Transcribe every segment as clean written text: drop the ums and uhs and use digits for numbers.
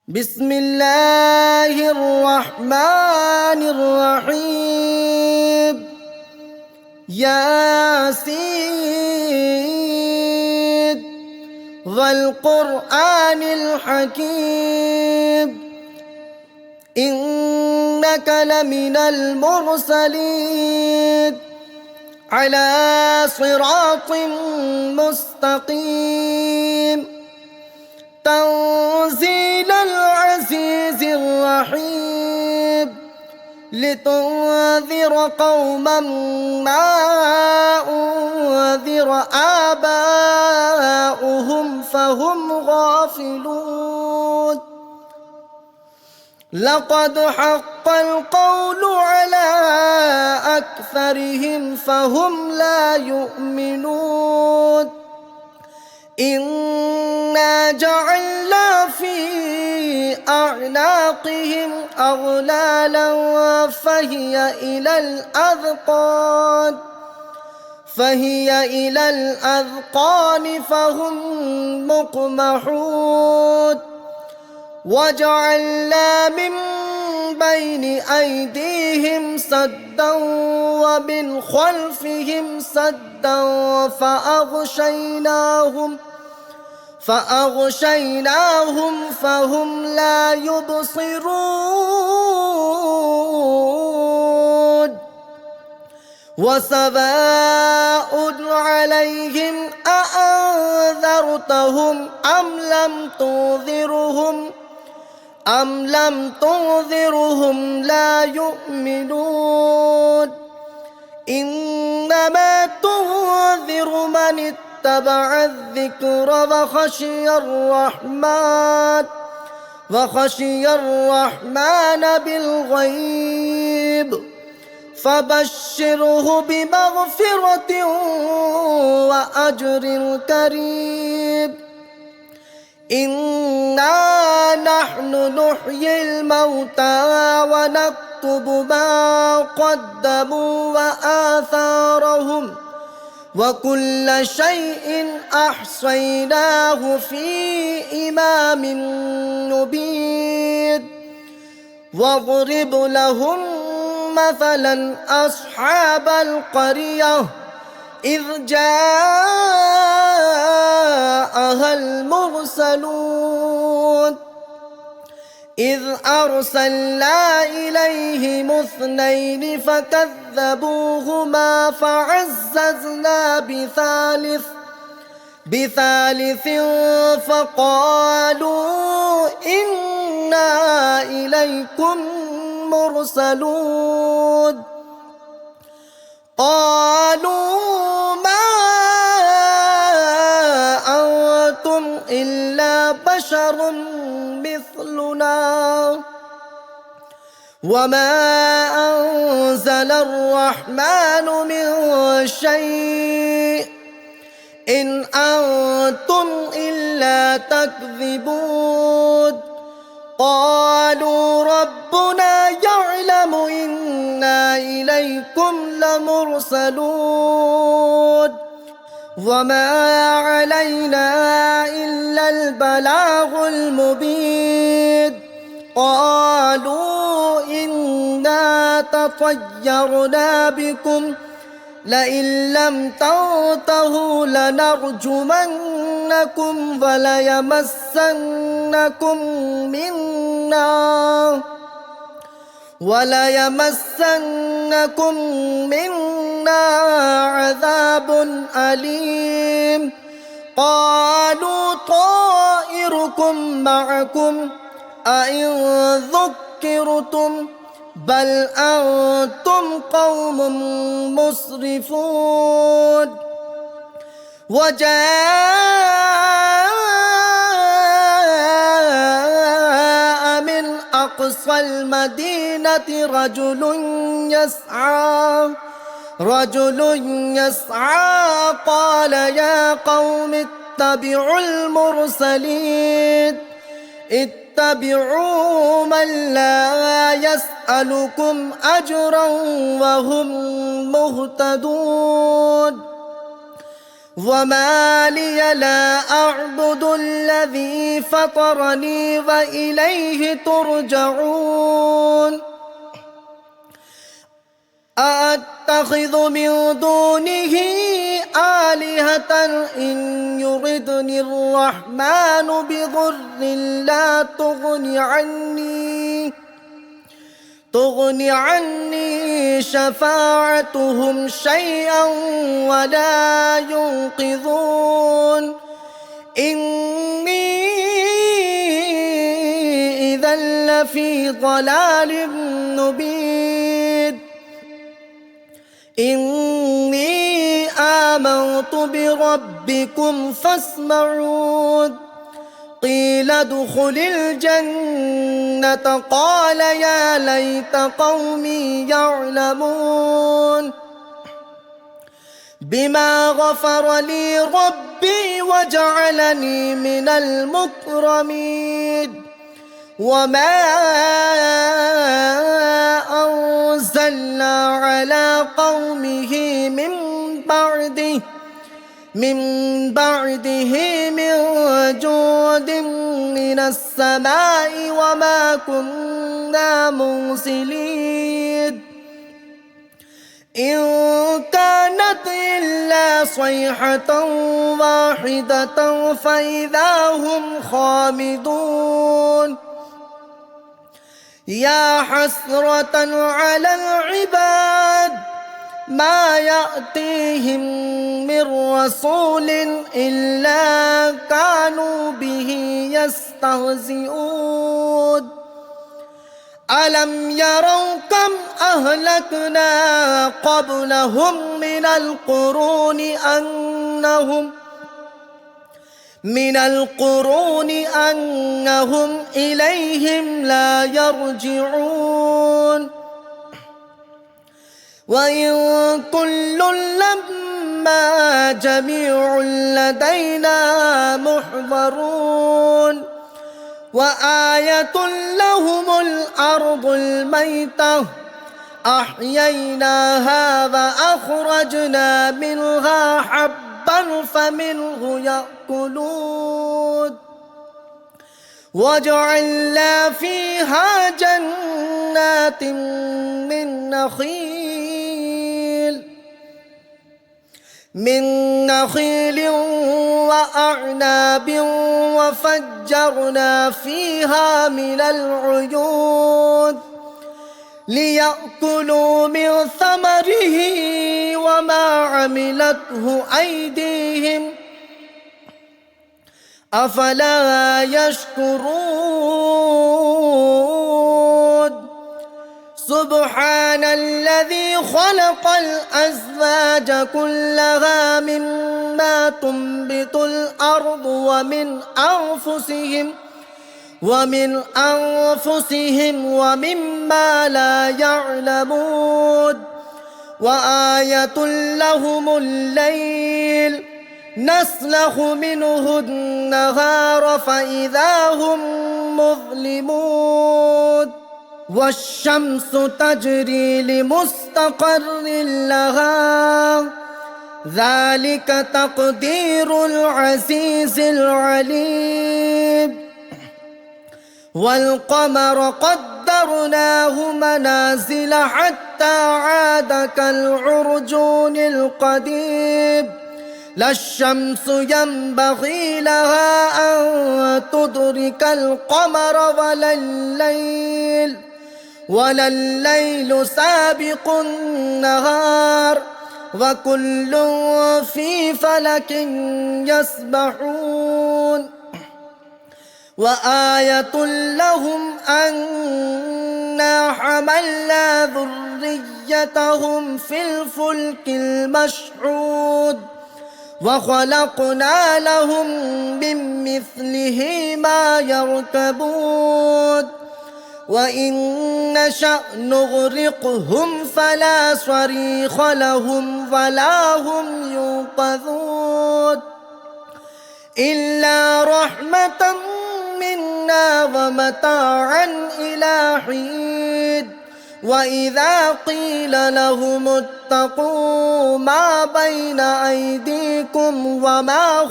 بسم الله الرحمن الرحيم ياسين والقرآن الحكيم إنك لمن المرسلين على صراط مستقيم تنزيل العزيز الرحيم لتنذر قوما ما أنذر آباؤهم فهم غافلون لقد حق القول على أكثرهم فهم لا يؤمنون إنا جعلنا في أعناقهم أغلالا فهي إلى الأذقان فهم مقمحون وجعلنا من بين أيديهم سدا ومن خلفهم سدا فأغشيناهم فهم لا يبصرون وسواء عليهم أأنذرتهم أم لم تنذرهم لا يؤمنون إنما تنذر من اتبع الذكر وخشي الرحمن بالغيب فبشره بمغفرة وأجر كريم إنا نحن نحيي الموتى ونكتب ما قدموا وآثارهم وكل شيء أحصيناه في إمام مبين واضرب لهم مثلا أصحاب القرية إذ جاءها المرسلون إذ أرسلنا إليهم اثنين فكذبوهما فعززنا بثالث فقالوا إنا إليكم مرسلون قالوا ما أنتم إلا بشر مثلنا وما أنزل الرحمن من شيء إن أنتم إلا تكذبون قالوا ربنا يعلم إنا إليكم لمرسلون وما علينا إلا البلاغ المبين قالوا إنا تطيرنا بكم لئن لم تنتهوا لنرجمنكم وليمسنكم منا عذاب أليم قالوا طائركم معكم أئن ذكرتم بل أنتم قوم مسرفون وجاء من أقصى المدينة رجل يسعى قال يا قوم اتبعوا المرسلين اتبعوا من لا يسألكم أجرا وهم مهتدون وما لي لا أعبد الذي فطرني وإليه ترجعون أأتخذ من دونه آلهة إن يردني الرحمن بضر لا تغني عني شفاعتهم شيئا ولا ينقذون إني إذا لفي ضلال مبين إني آمنت بربكم فاسمعون قيل ادخل الجنة قال يا ليت قومي يعلمون بما غفر لي ربي وجعلني من المكرمين وما أنزلنا على قومه من بعده من جود من السماء وما كنا مرسلين إن كانت إلا صيحة واحدة فإذا هم خامدون يا حسرة على العباد ما يأتيهم من رسول إلا كانوا به يستهزئون ألم يروا كم أهلكنا قبلهم من القرون أنهم إليهم لا يرجعون وإن كل لما جميع لدينا محضرون وآية لهم الأرض الميتة أحييناها وأخرجنا منها حبا فمنه يأكلون وجعلنا فيها جنات من نخيل وأعناب وفجرنا فيها من العيون ليأكلوا من ثمره وما عملته أيديهم أفلا يشكرون سبحان الذي خلق الأزواج كلها مما تنبت الأرض ومن أنفسهم ومما لا يعلمون وآية لهم الليل نسلخ منه النهار فإذا هم مظلمون والشمس تجري لمستقر لها ذلك تقدير العزيز العليم والقمر قدرناه منازل حتى عاد كالعرجون القديم لا الشمس ينبغي لها أن تدرك القمر ولا الليل سابق النهار وكل في فلك يسبحون وآية لهم أنا حملنا ذريتهم في الفلك المشحود وخلقنا لهم من مثله ما يركبون وإن نشأ نغرقهم فلا صريخ لهم ولا هم ينقذون إلا رحمة منا ومتاعا إلى حين وإذا قيل لهم اتقوا ما بين أيديكم وما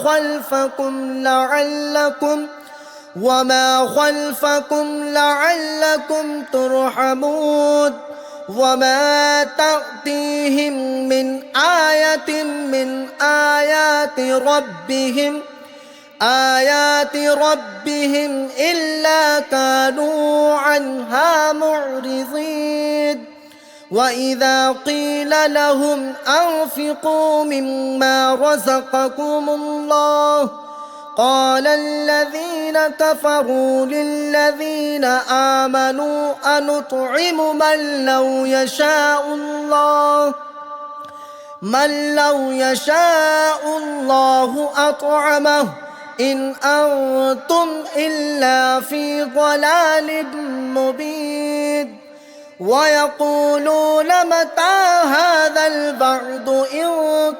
خلفكم لعلكم ترحمون وما تأتيهم من آية من آيات ربهم إلا كانوا عنها معرضين وإذا قيل لهم أنفقوا مما رزقكم الله قال الذين كفروا للذين آمنوا أنطعم من لو يشاء الله أطعمه إن أنتم إلا في ضلال مبين ويقولون متى هذا الوعد إن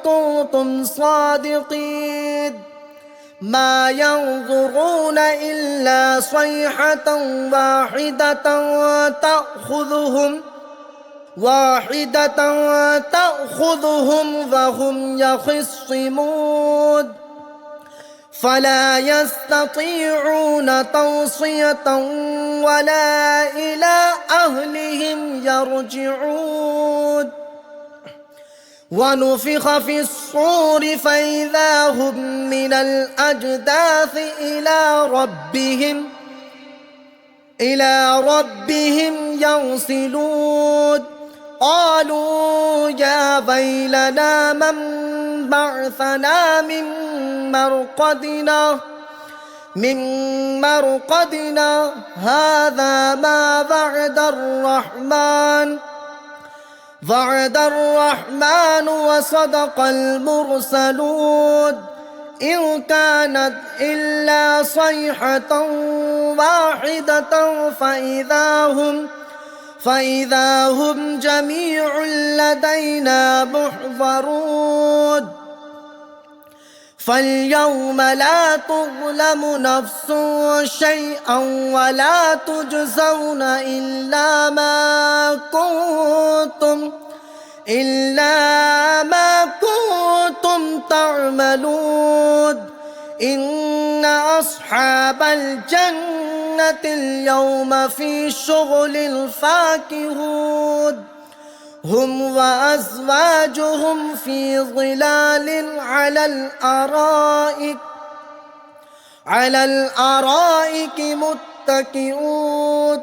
كنتم صادقين ما ينظرون إلا صيحة واحدة تأخذهم وهم يخصمون فلا يستطيعون توصية ولا إلى أهلهم يرجعون ونفخ في الصور فإذا هم من الأجداث إلى ربهم ينسلون قالوا يا ويلنا من بعثنا من مرقدنا هذا ما وعد الرحمن وصدق المرسلون إن كانت إلا صيحة واحدة فإذا هم جميع لدينا محضرون فاليوم لا تظلم نفس شيئا ولا تجزون إلا ما كنتم تعملون إن أصحاب الجنة اليوم في شغل فاكهون هم وأزواجهم في ظلال على الأرائك متكئون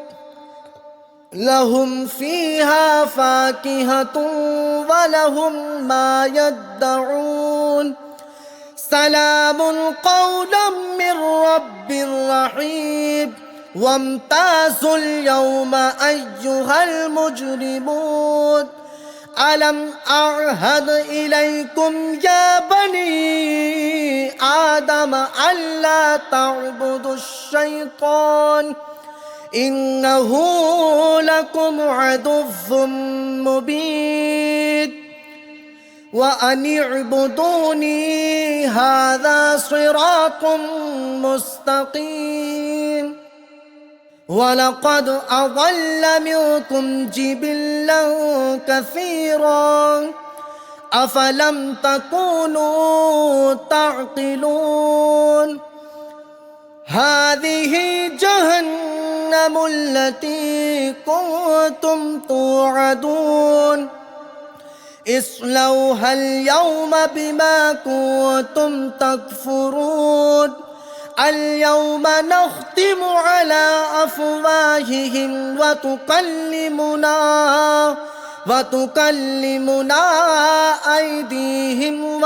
لهم فيها فاكهة ولهم ما يدعون سلام قولا من رب رحيم وامتازوا اليوم أيها المجرمون ألم أعهد إليكم يا بني آدم ألا تعبدوا الشيطان إنه لكم عدو مبين وأن اعبدوني هذا صراط مستقيم ولقد أضل منكم جبلا كثيرا أفلم تكونوا تعقلون هذه جهنم التي كنتم توعدون اصلوها اليوم بما كنتم تكفرون اليوم نختم على أفواههم وتكلمنا أيديهم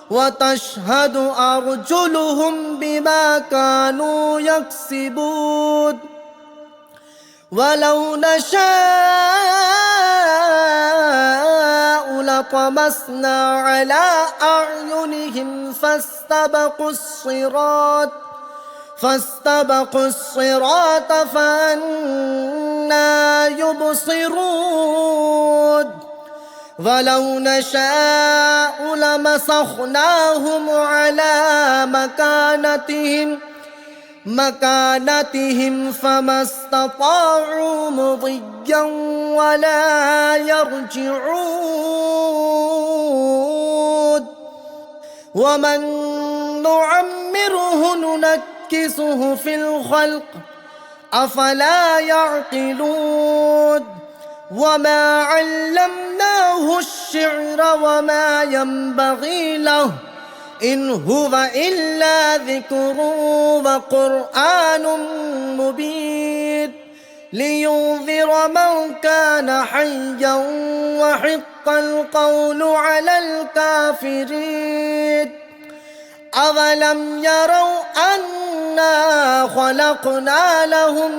وتشهد أرجلهم بما كانوا يكسبون ولو نشاء لطمسنا على أعينهم فاستبقوا الصراط فأنى يبصرون ولو نشاء لمسخناهم على مكانتهم فما استطاعوا مضيا ولا يرجعون ومن نعمره ننكسه في الخلق أفلا يعقلون وما علمناه الشعر وما ينبغي له إن هو إلا ذكر وقرآن مبين لينذر من كان حيا وحق القول على الكافرين أولم يروا أنا خلقنا لهم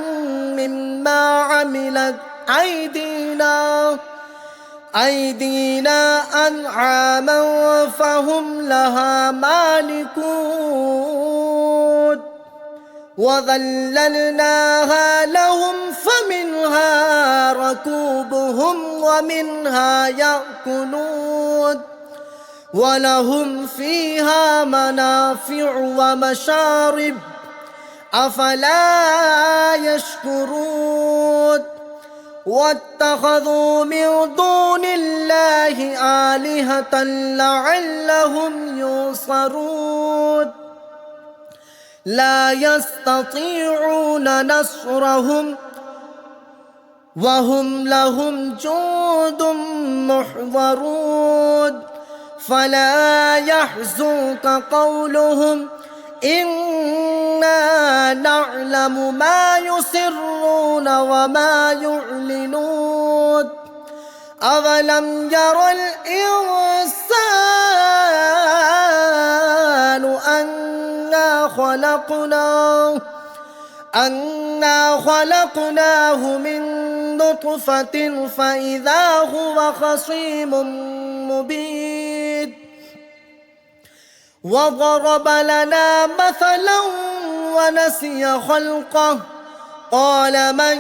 مما عملت أيدينا أنعاما فهم لها مالكون وذللناها لهم فمنها ركوبهم ومنها يأكلون ولهم فيها منافع ومشارب أفلا يشكرون واتخذوا من دون الله آلهة لعلهم ينصرون لا يستطيعون نصرهم وهم لهم جند محضرون فلا يحزنك قولهم إنا نعلم ما يسرون وما يعلنون أولم ير الإنسان أنا خلقناه من نطفة فإذا هو خصيم مبين وضرب لنا مثلا ونسي خلقه قال من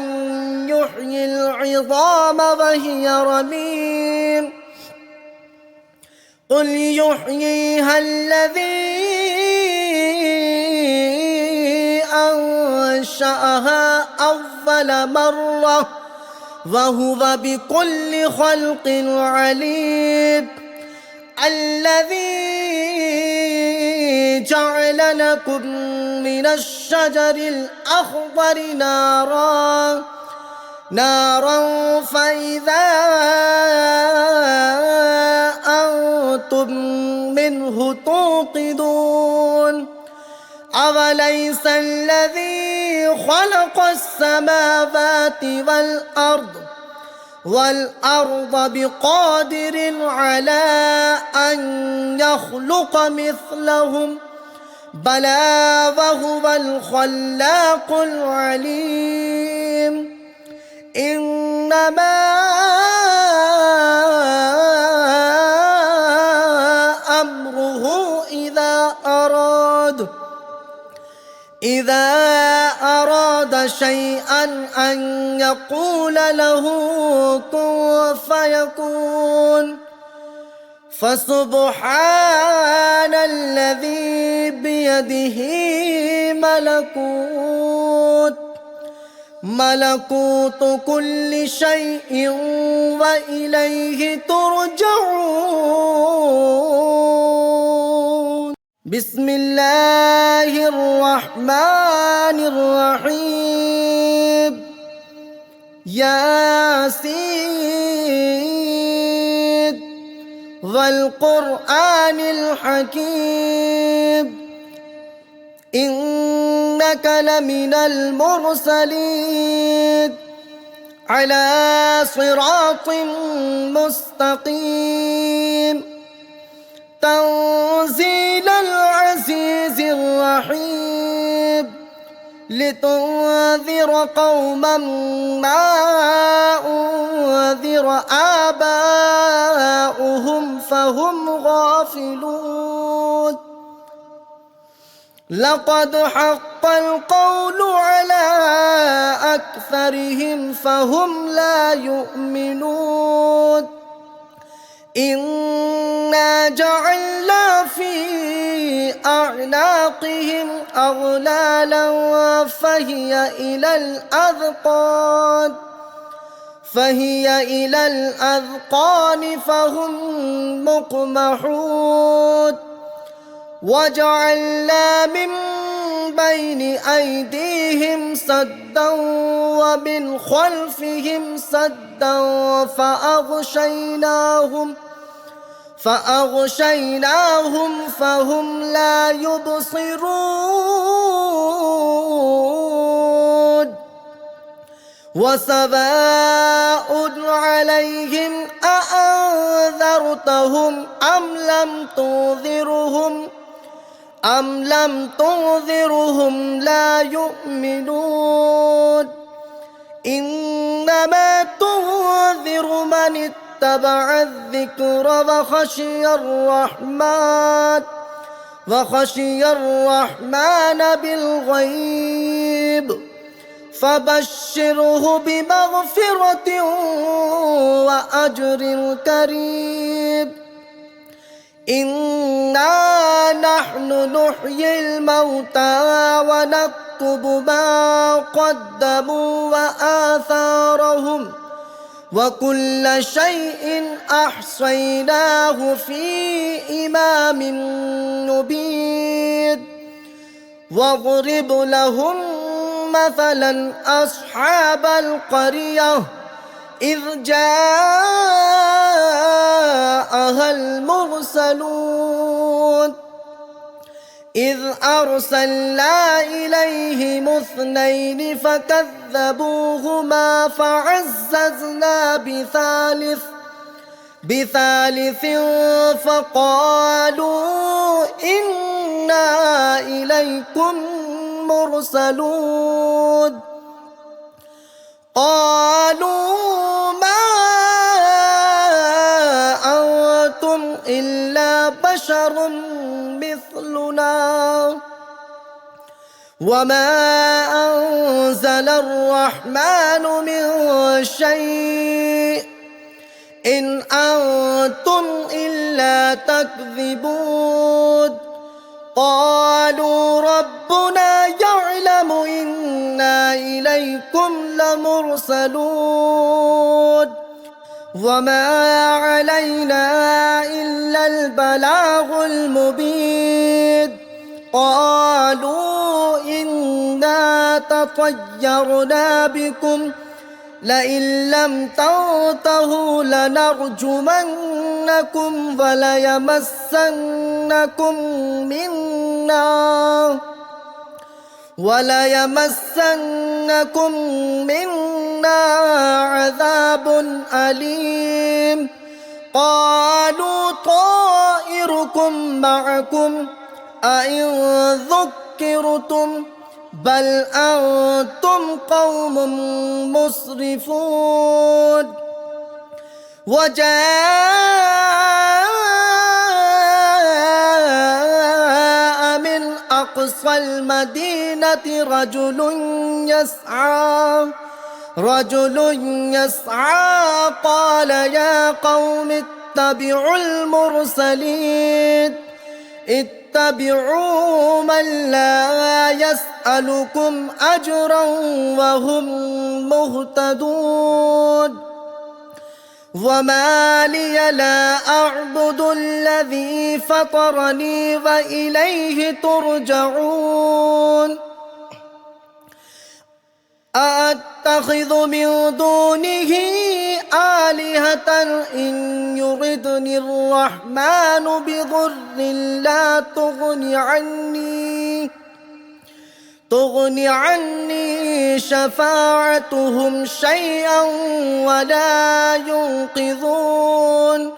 يحيي العظام وهي رميم قل يحييها الذي أنشأها أول مرة وهو بكل خلق عليم الذي جعل لكم من الشجر الأخضر نارا فإذا أنتم منه توقدون أوليس الذي خلق السماوات والأرض بقادر على أن يخلق مثلهم بلى وهو الخلاق العليم إنما أمره إذا أراد شيئا أن يقول له كن فيكون فسبحان الذي بيده ملكوت كل شيء وإليه ترجعون بسم الله الرحمن الرحيم ياسين والقرآن الحكيم إنك لمن المرسلين على صراط مستقيم تنزيل العزيز الرحيم لتنذر قوما ما أنذر آباؤهم فهم غافلون لقد حق القول على أكثرهم فهم لا يؤمنون إنا جعلنا في أعناقهم أغلالا فهي إلى الأذقان فهم مقمحون وجعلنا من بين أيديهم سدا ومن خلفهم سدا فأغشيناهم فهم لا يبصرون وسواء عليهم أأنذرتهم أم لم تنذرهم لا يؤمنون إنما تنذر من اتبع الذكر وخشي الرحمن بالغيب فبشره بمغفرة وأجر كريم إنا نحن نحيي الموتى ونكتب ما قدموا وآثارهم وكل شيء أحصيناه في إمام مبين واضرب لهم مثلا أصحاب القرية إذ جاءها المرسلون إذ أرسلنا إليهم اثنين فكذبوهما فعززنا بثالث فقالوا إنا إليكم مرسلون قالوا ما أنتم إلا بشر مثلنا وما أنزل الرحمن من شيء إن أنتم إلا تكذبون قالوا ربنا يعلم إنا إليكم لمرسلون وما علينا إلا البلاغ المبين قالوا إنا تطيرنا بكم لئن لم تنتهوا لنرجمنكم وليمسنكم منا عذاب أليم قالوا طائركم معكم أئن ذكرتم بل أنتم قوم مسرفون وجاء من أقصى المدينة رجل يسعى قال يا قوم اتبعوا المرسلين اتبعوا من لا يسألكم أجرا وهم مهتدون وما لي لا أعبد الذي فطرني وإليه ترجعون أأتخذ من دونه آلهة إن يردني الرحمن بضر لا تغن عني شفاعتهم شيئا ولا ينقذون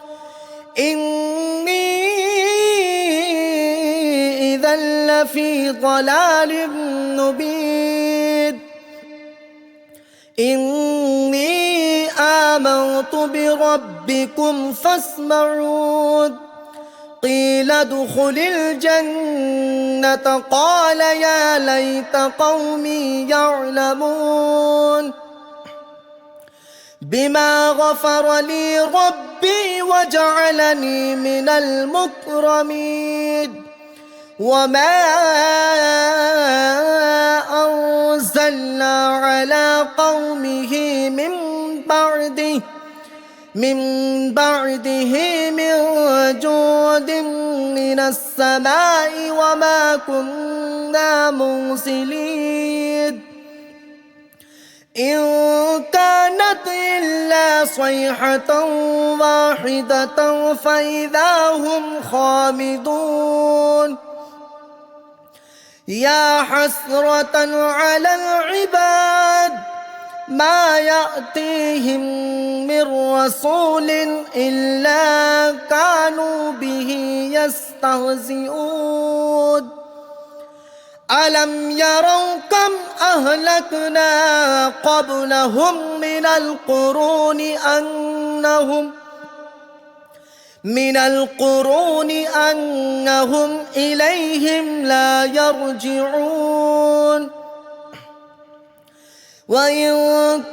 إني إذا لفي ضلال مبين إني آمنت بربكم فاسمعون قيل ادخل الجنة قال يا ليت قومي يعلمون بما غفر لي ربي وجعلني من المكرمين وما أنزلنا على قومه من بعده من جود من السماء وما كنا منزلين إن كانت إلا صيحة واحدة فإذا هم خامدون يا حسرة على العباد ما يأتيهم من رسول إلا كانوا به يستهزئون ألم يروا كم أهلكنا قبلهم من القرون أنهم إليهم لا يرجعون وإن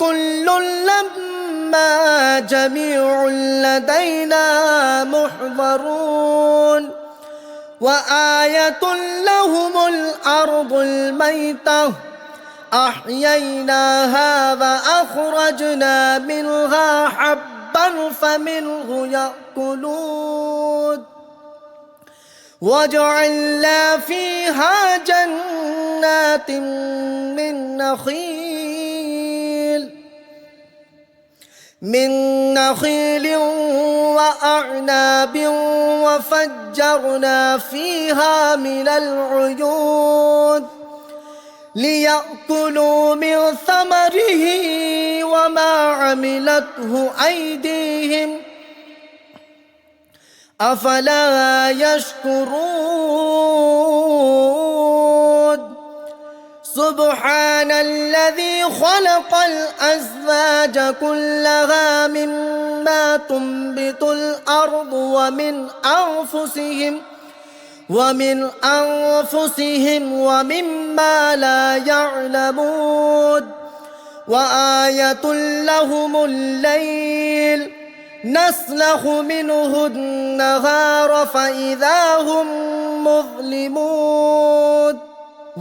كل لما جميع لدينا محضرون وآية لهم الأرض الميتة أحييناها وأخرجنا منها حبا فمنه يأكلون وجعلنا فيها جنات من نخيل وأعناب وفجرنا فيها من العيون ليأكلوا من ثمره وما عملته أيديهم أفلا يشكرون سبحان الذي خلق الأزواج كلها مما تنبت الأرض ومن أنفسهم ومما لا يعلمون وآية لهم الليل نسلخ منه النهار فإذا هم مظلمون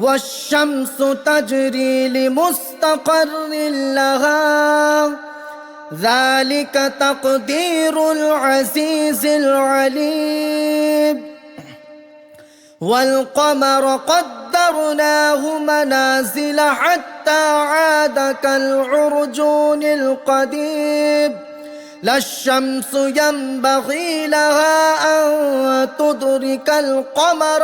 والشمس تجري لمستقر لها ذلك تقدير العزيز العليم والقمر قدرناه منازل حتى عاد كالعرجون القديم لا الشمس ينبغي لها أن تدرك القمر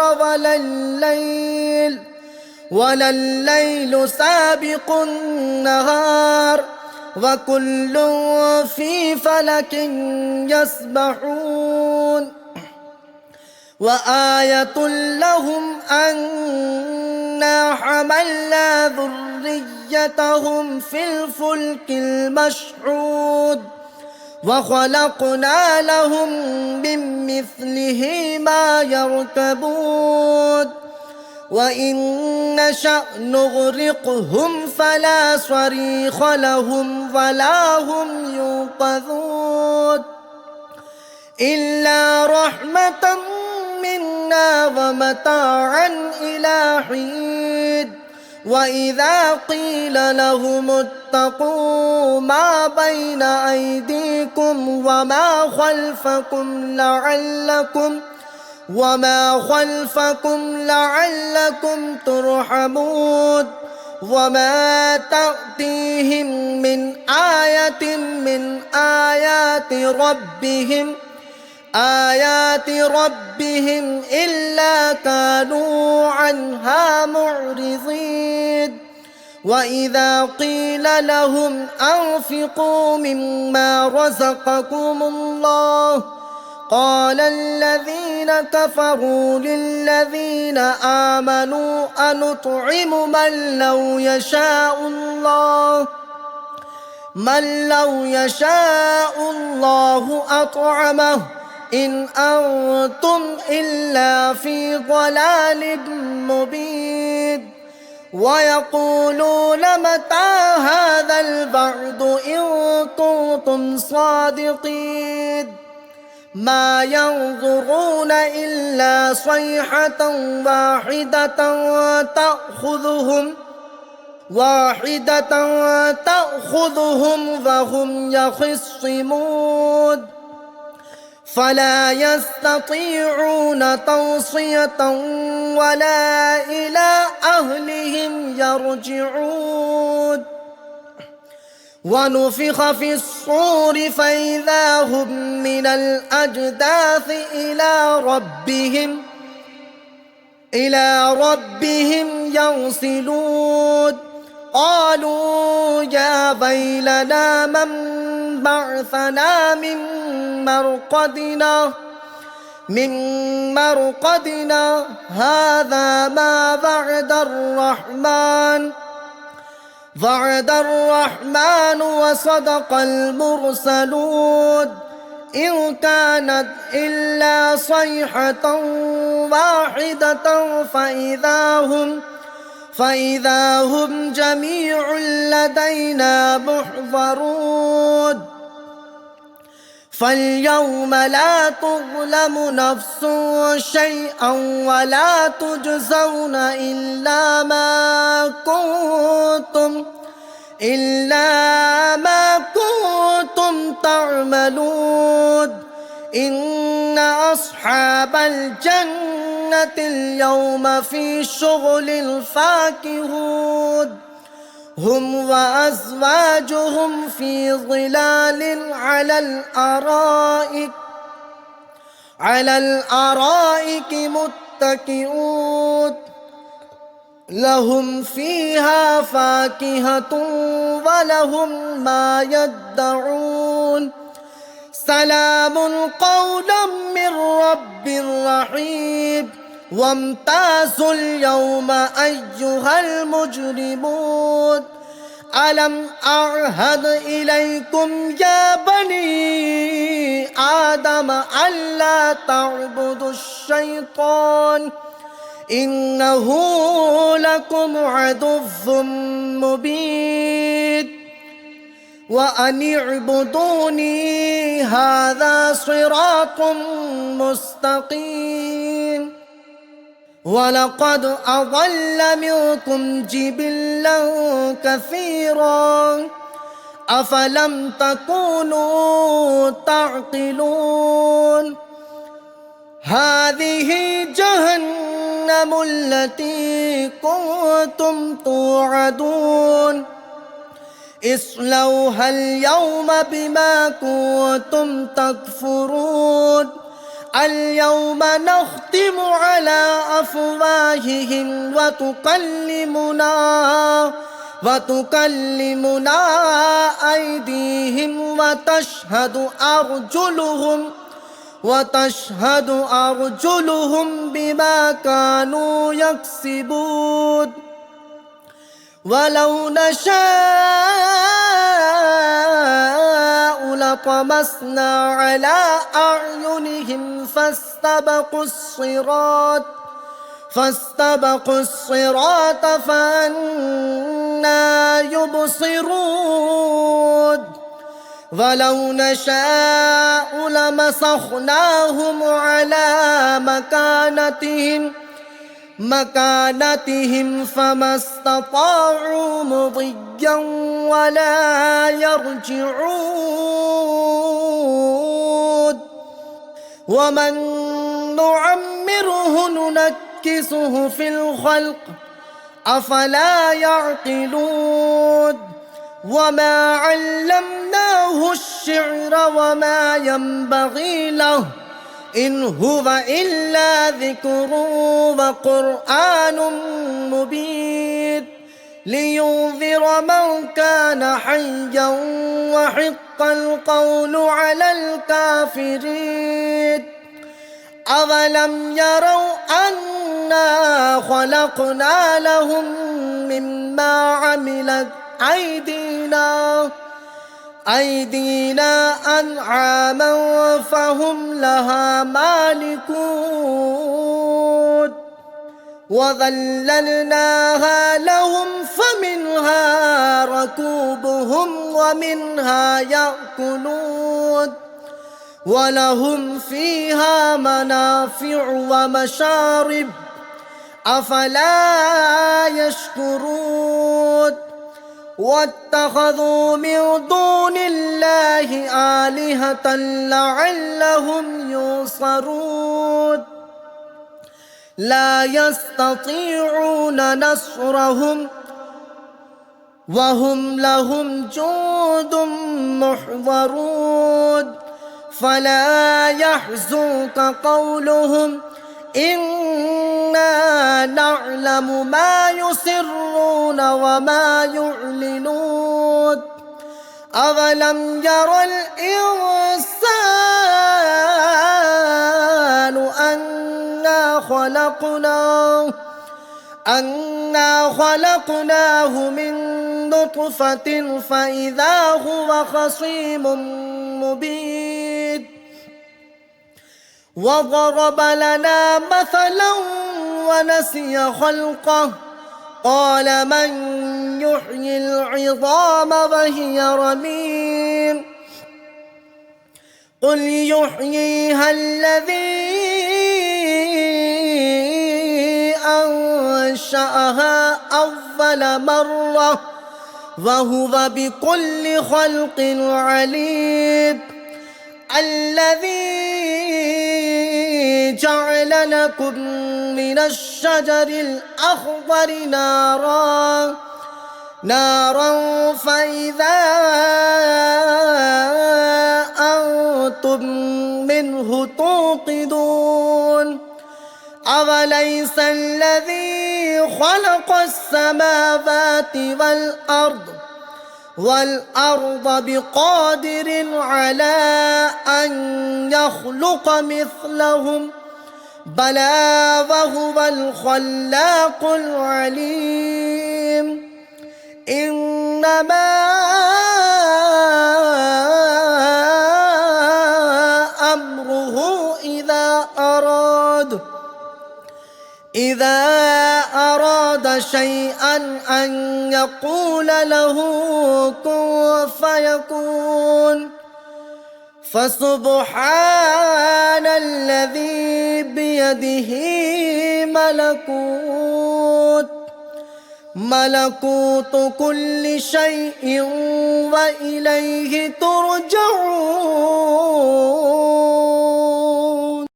ولا الليل سابق النهار وكل في فلك يسبحون وآية لهم أنا حملنا ذريتهم في الفلك المشحون وخلقنا لهم من مثله ما يركبون وإن نشأ نغرقهم فلا صريخ لهم ولا هم ينقذون إلا رحمة منا ومتاعا إلى حين وإذا قيل لهم اتقوا ما بين أيديكم وما خلفكم لعلكم ترحمون وما تأتيهم من آية من آيات ربهم إلا كانوا عنها معرضين وإذا قيل لهم أنفقوا مما رزقكم الله قال الذين كفروا للذين آمنوا أنطعم من لو يشاء الله أطعمه إن أنتم إلا في ضلال مبين ويقولون متى هذا البعد إن كنتم صادقين ما ينظرون إلا صيحة تأخذهم وهم يخصمون فلا يستطيعون توصية ولا إلى أهلهم يرجعون ونفخ في الصور فإذا هم من الأجداث إلى ربهم ينسلون قالوا يا ويلنا من بعثنا من مرقدنا هذا ما وعد الرحمن وصدق المرسلون إن كانت إلا صيحة واحدة فإذا هم جميع لدينا محضرون فاليوم لا تظلم نفس شيئا ولا تجزون إلا ما كنتم تعملون إن أصحاب الجنة اليوم في شغل فاكهون هم وأزواجهم في ظلال على الأرائك متكئون لهم فيها فاكهة ولهم ما يدعون سلام قولا من رب رحيم وامتازوا اليوم أيها المجرمون ألم أعهد إليكم يا بني آدم ألا تعبدوا الشيطان إنه لكم عدو مبين وأن اعبدوني هذا صراط مستقيم ولقد أضل منكم جبلا كثيرا أفلم تكونوا تعقلون هذه جهنم التي كنتم توعدون اصلوها اليوم بما كنتم تكفرون اليوم نختم على أفواههم وتكلمنا أيديهم وتشهد أرجلهم بما كانوا يكسبون ولو نشاء لطمسنا على أعينهم فاستبقوا الصراط فأنى يبصرون ولو نشاء لمسخناهم على مكانتهم فما استطاعوا مضيا ولا يرجعون ومن نعمره ننكسه في الخلق أفلا يعقلون وما علمناه الشعر وما ينبغي له إن هو إلا ذكر وقرآن مبين لينذر من كان حيا وحق القول على الكافرين أولم يروا أنا خلقنا لهم مما عملت أيدينا أنعاما فهم لها مالكون وذللناها لهم فمنها ركوبهم ومنها يأكلون ولهم فيها منافع ومشارب أفلا يشكرون واتخذوا من دون الله آلهة لعلهم ينصرون لا يستطيعون نصرهم وهم لهم جند محضرون فلا يحزنك قولهم إنا نعلم ما يسرون وما يعلنون أولم ير الإنسان أنا خلقناه من نطفة فإذا هو خصيم مبين وضرب لنا مثلا ونسي خلقه قال من يحيي العظام وهي رميم قل يحييها الذي أنشأها أول مرة وهو بكل خلق عليم الذي جعل لكم من الشجر الأخضر نارا فإذا أنتم منه توقدون أوليس الذي خلق السماوات والأرض بقادر على أن يخلق مثلهم بلى وهو الخلاق العليم إنما أمره إذا أراد شيئا أن يقول له كن فيكون فسبحان الذي بيده ملكوت كل شيء وإليه ترجعون